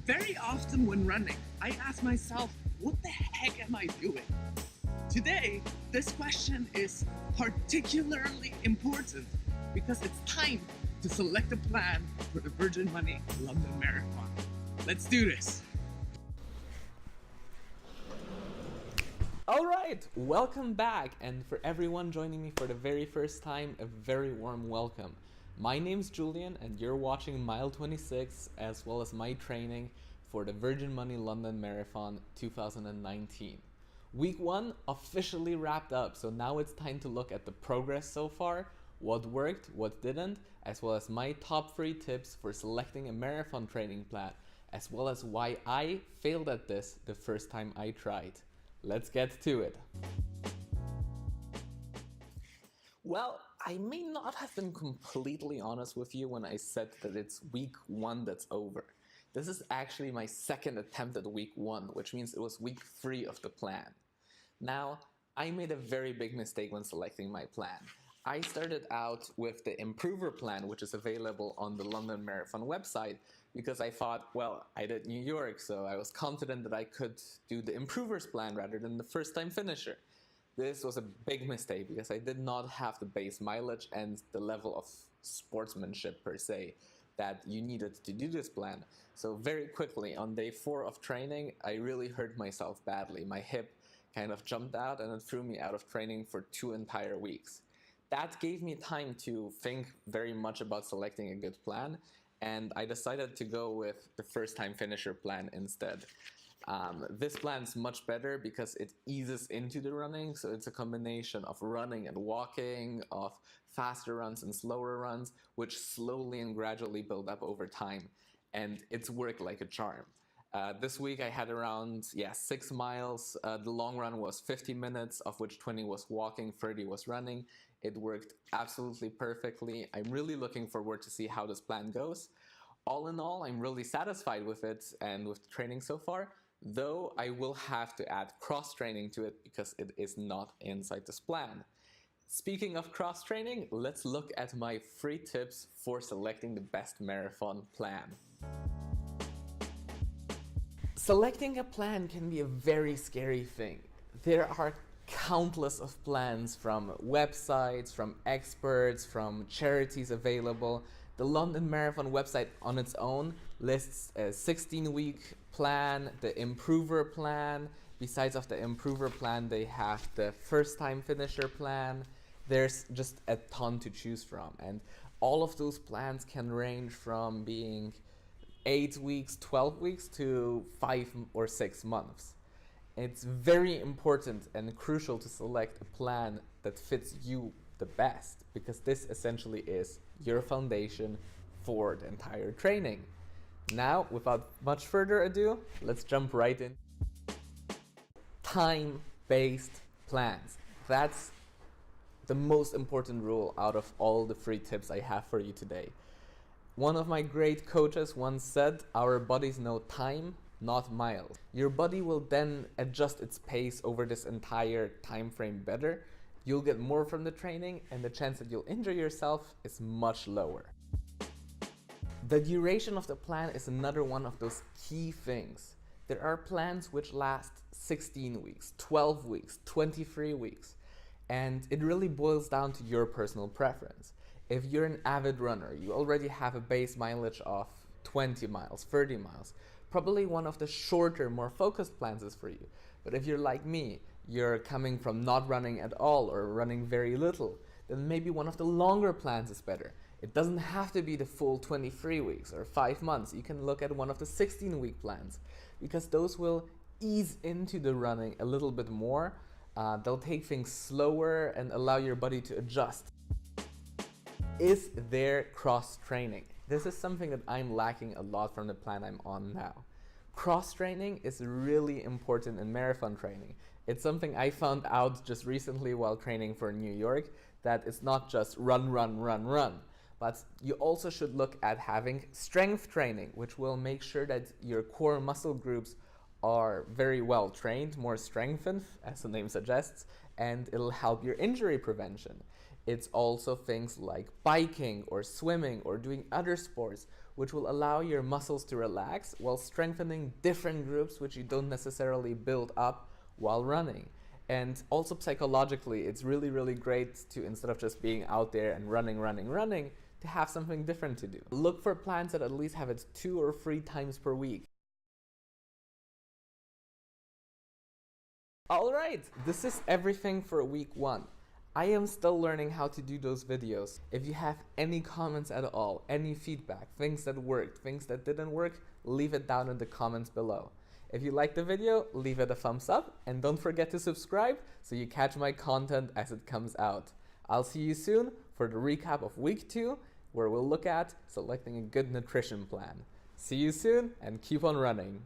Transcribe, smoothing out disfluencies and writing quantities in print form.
Very often when running, I ask myself, what the heck am I doing? Today, this question is particularly important because it's time to select a plan for the Virgin Money London Marathon. Let's do this! Alright, welcome back, and for everyone joining me for the very first time, a very warm welcome. My name's Julian and you're watching Mile 26 as well as my training for the Virgin Money London Marathon 2019. Week 1 officially wrapped up, so now it's time to look at the progress so far, what worked, what didn't, as well as my top 3 tips for selecting a marathon training plan, as well as why I failed at this the first time I tried. Let's get to it. Well, I may not have been completely honest with you when I said that it's week 1 that's over. This is actually my second attempt at week 1, which means it was week 3 of the plan. Now, I made a very big mistake when selecting my plan. I started out with the Improver plan, which is available on the London Marathon website, because I thought, well, I did New York, so I was confident that I could do the Improvers plan rather than the first-time finisher. This was a big mistake because I did not have the base mileage and the level of sportsmanship per se that you needed to do this plan. So very quickly on day 4 of training, I really hurt myself badly. My hip kind of jumped out and it threw me out of training for 2 entire weeks. That gave me time to think very much about selecting a good plan, and I decided to go with the first-time finisher plan instead. This plan is much better because it eases into the running, so it's a combination of running and walking, of faster runs and slower runs, which slowly and gradually build up over time, and it's worked like a charm. This week I had around 6 miles. The long run was 50 minutes, of which 20 was walking, 30 was running. It worked absolutely perfectly. I'm really looking forward to see how this plan goes. All in all, I'm really satisfied with it and with the training so far, though I will have to add cross-training to it because it is not inside this plan. Speaking of cross-training, let's look at my 3 tips for selecting the best marathon plan. Selecting a plan can be a very scary thing. There are countless of plans from websites, from experts, from charities available. The London Marathon website on its own lists a 16-week plan, the Improver plan. Besides of the Improver plan, they have the first-time finisher plan. There's just a ton to choose from, and all of those plans can range from being 8 weeks, 12 weeks to 5 or 6 months. It's very important and crucial to select a plan that fits you the best, because this essentially is your foundation for the entire training. Now, without much further ado, let's jump right in. Time-based plans. That's the most important rule out of all the 3 tips I have for you today. One of my great coaches once said, our bodies know time, not miles. Your body will then adjust its pace over this entire time frame better. You'll get more from the training, and the chance that you'll injure yourself is much lower. The duration of the plan is another one of those key things. There are plans which last 16 weeks, 12 weeks, 23 weeks, and it really boils down to your personal preference. If you're an avid runner, you already have a base mileage of 20 miles, 30 miles, probably one of the shorter, more focused plans is for you. But if you're like me, you're coming from not running at all or running very little, then maybe one of the longer plans is better. It doesn't have to be the full 23 weeks or 5 months. You can look at one of the 16-week plans, because those will ease into the running a little bit more. They'll take things slower and allow your body to adjust. Is there cross-training? This is something that I'm lacking a lot from the plan I'm on now. Cross-training is really important in marathon training. It's something I found out just recently while training for New York, that it's not just run, run, run, run. But you also should look at having strength training, which will make sure that your core muscle groups are very well trained, more strengthened, as the name suggests, and it'll help your injury prevention. It's also things like biking or swimming or doing other sports which will allow your muscles to relax while strengthening different groups which you don't necessarily build up while running. And also psychologically, it's really, really great to, instead of just being out there and running, to have something different to do. Look for plans that at least have it 2 or 3 times per week. Alright, this is everything for week 1. I am still learning how to do those videos. If you have any comments at all, any feedback, things that worked, things that didn't work, leave it down in the comments below. If you liked the video, leave it a thumbs up and don't forget to subscribe so you catch my content as it comes out. I'll see you soon for the recap of week 2, where we'll look at selecting a good nutrition plan. See you soon and keep on running.